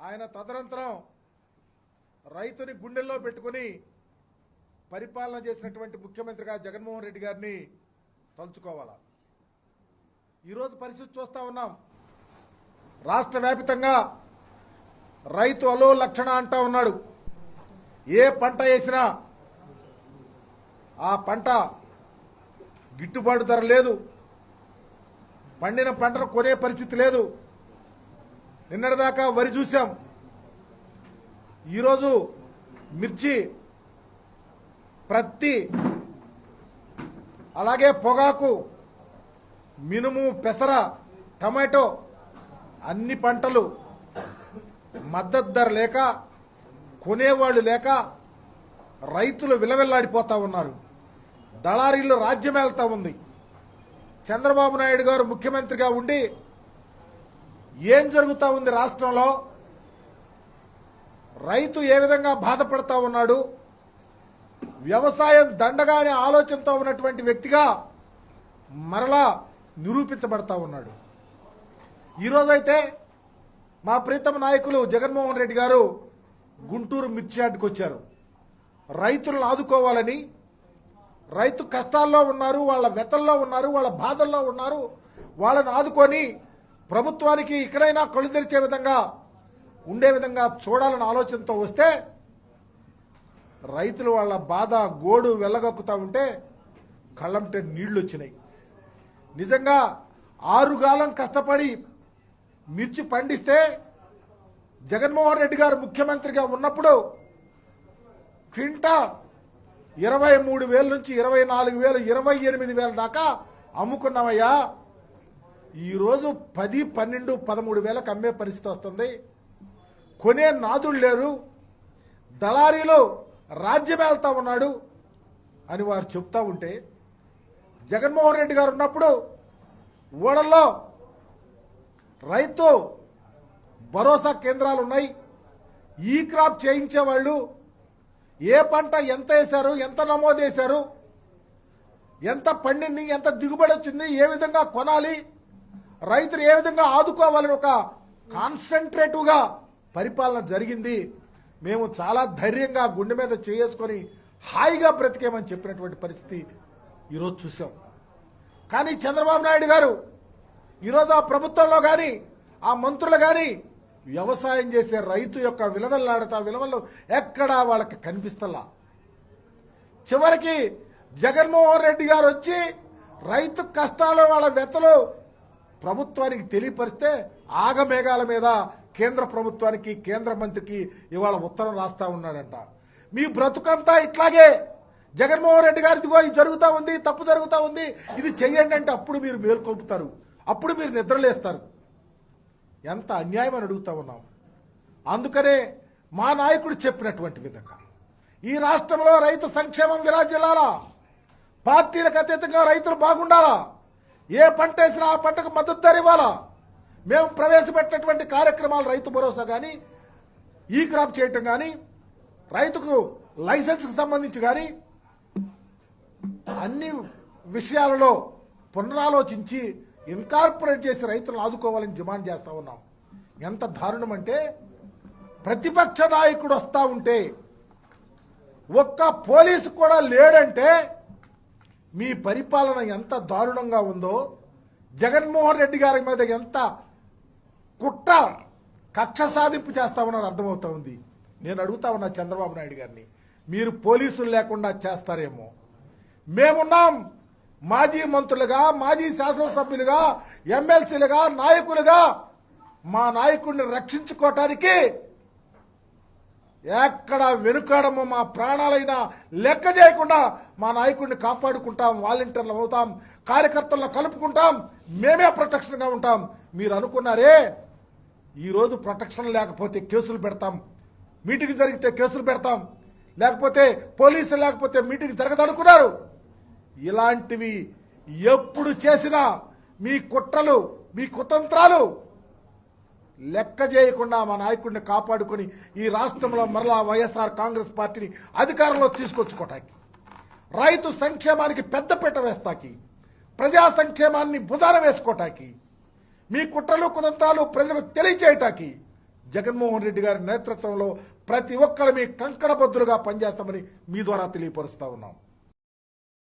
ఆయన తదనంతరం రైతుని గుండెల్లో పెట్టుకుని పరిపాలన చేసినటువంటి ముఖ్యమంత్రిగా జగన్మోహన్ రెడ్డి గారిని తలుచుకోవాలా. ఈరోజు పరిస్థితి చూస్తా ఉన్నాం. రాష్ట్ర వ్యాప్తంగా రైతు అలో లక్షణ అంటా ఉన్నాడు. ఏ పంట వేసినా ఆ పంట గిట్టుబాటు ధర లేదు, పండిన పంటను కొనే పరిస్థితి లేదు. నిన్నటిదాకా వరి చూశాం, ఈరోజు మిర్చి, ప్రత్తి, అలాగే పొగాకు, మినుము, పెసర, టమాటో అన్ని పంటలు మద్దతు ధర లేక, కొనేవాళ్లు లేక రైతులు విలవిల్లాడిపోతా ఉన్నారు. దళారీలు రాజ్యమేళ్తా ఉంది. చంద్రబాబు నాయుడు గారు ముఖ్యమంత్రిగా ఉండి ఏం జరుగుతా ఉంది రాష్ట్రంలో, రైతు ఏ విధంగా బాధపడతా ఉన్నాడు, వ్యవసాయం దండగా అనే ఆలోచనతో ఉన్నటువంటి వ్యక్తిగా మరలా నిరూపించబడతా ఉన్నాడు. ఈరోజైతే మా ప్రీతమ నాయకులు జగన్మోహన్ రెడ్డి గారు గుంటూరు మిర్చి యార్డుకు వచ్చారు. రైతులను ఆదుకోవాలని, రైతు కష్టాల్లో ఉన్నారు, వాళ్ళ వెతల్లో ఉన్నారు, వాళ్ళ బాధల్లో ఉన్నారు, వాళ్ళని ఆదుకొని ప్రభుత్వానికి ఇక్కడైనా కళ్ళు తెరిచే విధంగా ఉండే విధంగా చూడాలన్న ఆలోచనతో వస్తే రైతులు వాళ్ళ బాధ గోడు వెళ్ళగక్కుతా ఉంటే కళ్ళంటే నీళ్లు వచ్చినాయి. నిజంగా 6 కాలం కష్టపడి మిర్చి పండిస్తే జగన్మోహన్ రెడ్డి గారు ముఖ్యమంత్రిగా ఉన్నప్పుడు క్వింటా 23,000 నుంచి 24,000, 28,000 దాకా అమ్ముకున్నామయ్యా. ఈరోజు 10, 12, 13,000కు అమ్మే పరిస్థితి వస్తుంది. కొనే నాదులు లేరు, దళారీలు రాజ్యమేళ్తా ఉన్నాడు అని వారు చెప్తా ఉంటే, జగన్మోహన్ రెడ్డి గారు ఉన్నప్పుడు ఓడల్లో రైతు భరోసా కేంద్రాలు ఉన్నాయి. ఈ క్రాప్ చేయించేవాళ్ళు ఏ పంట ఎంత వేశారు, ఎంత నమోదు చేశారు, ఎంత పండింది, ఎంత దిగుబడి వచ్చింది, ఏ విధంగా కొనాలి, రైతులు ఏ విధంగా ఆదుకోవాలని ఒక కాన్సన్ట్రేటివ్గా పరిపాలన జరిగింది. మేము చాలా ధైర్యంగా గుండె మీద చేసుకొని హాయిగా బ్రతికేమని చెప్పినటువంటి పరిస్థితి ఈరోజు చూసాం. కానీ చంద్రబాబు నాయుడు గారు ఈరోజు ఆ ప్రభుత్వంలో కానీ ఆ మంత్రులు కానీ వ్యవసాయం చేసే రైతు యొక్క విలువలు ఎక్కడా వాళ్ళకి కనిపిస్తలా. చివరికి జగన్మోహన్ రెడ్డి గారు వచ్చి రైతు కష్టాలు, వాళ్ళ వెతలు ప్రభుత్వానికి తెలియపరిస్తే ఆగమేఘాల మీద కేంద్ర ప్రభుత్వానికి, కేంద్ర మంత్రికి ఇవాళ ఉత్తరం రాస్తా ఉన్నాడంట. మీ బ్రతుకంతా ఇట్లాగే జగన్మోహన్ రెడ్డి గారిదిగో ఇది జరుగుతా ఉంది, తప్పు జరుగుతా ఉంది, ఇది చెయ్యండి అంటే అప్పుడు మీరు మేల్కొల్పుతారు, అప్పుడు మీరు నిద్రలేస్తారు. ఎంత అన్యాయం అని అడుగుతా ఉన్నాం. అందుకనే మా నాయకుడు చెప్పినటువంటి విధంగా ఈ రాష్ట్రంలో రైతు సంక్షేమం విరాజిల్లాలా, పార్టీలకు అతీతంగా రైతులు బాగుండాలా, ఏ పంట వేసినా ఆ పంటకు మద్దతు ధర ఇవ్వాలా. మేము ప్రవేశపెట్టినటువంటి కార్యక్రమాలు రైతు భరోసా కానీ, ఈ క్రాప్ చేయటం కానీ, రైతుకు లైసెన్స్కి సంబంధించి కానీ అన్ని విషయాలలో పునరాలోచించి ఇన్కార్పొరేట్ చేసి రైతులను ఆదుకోవాలని డిమాండ్ చేస్తా ఉన్నాం. ఎంత దారుణం అంటే, ప్రతిపక్ష నాయకుడు వస్తా ఉంటే ఒక్క పోలీసు కూడా లేడంటే మీ పరిపాలన ఎంత దారుణంగా ఉందో, జగన్మోహన్ రెడ్డి గారి మీద ఎంత కుట్ర కక్ష సాధింపు చేస్తా ఉన్నారో అర్థమవుతా ఉంది. నేను అడుగుతా ఉన్నా చంద్రబాబు నాయుడు గారిని, మీరు పోలీసులు లేకుండా చేస్తారేమో. మేమున్నాం, మాజీ మంత్రులుగా, మాజీ శాసనసభ్యులుగా, ఎమ్మెల్సీలుగా, నాయకులుగా మా నాయకుడిని రక్షించుకోవటానికి ఎక్కడ వెనుకాడమో, మా ప్రాణాలైనా లెక్క చేయకుండా మా నాయకుడిని కాపాడుకుంటాం, వాలంటీర్లు అవుతాం, కార్యకర్తలను కలుపుకుంటాం, మేమే ప్రొటెక్షన్గా ఉంటాం. మీరు అనుకున్నారే ఈరోజు ప్రొటెక్షన్ లేకపోతే కేసులు పెడతాం, మీటింగ్ జరిగితే కేసులు పెడతాం, లేకపోతే పోలీసులు లేకపోతే మీటింగ్ జరగదనుకున్నారు. ఇలాంటివి ఎప్పుడు చేసినా మీ కుట్రలు, మీ కుతంత్రాలు లెక్క చేయకుండా మా నాయకుడిని కాపాడుకుని ఈ రాష్ట్రంలో మరలా వైఎస్ఆర్ కాంగ్రెస్ పార్టీని అధికారంలో తీసుకొచ్చుకోవటానికి, రైతు సంక్షేమానికి పెద్దపీట వేస్తాకి, ప్రజా సంక్షేమాన్ని భుజాన వేసుకోవటానికి, మీ కుట్రలు కుతంత్రాలు ప్రజలకు తెలియచేయటానికి జగన్మోహన్ రెడ్డి గారి నేతృత్వంలో ప్రతి ఒక్కరు మీ కంకణబద్దులుగా పనిచేస్తామని మీ ద్వారా తెలియపరుస్తా ఉన్నాం.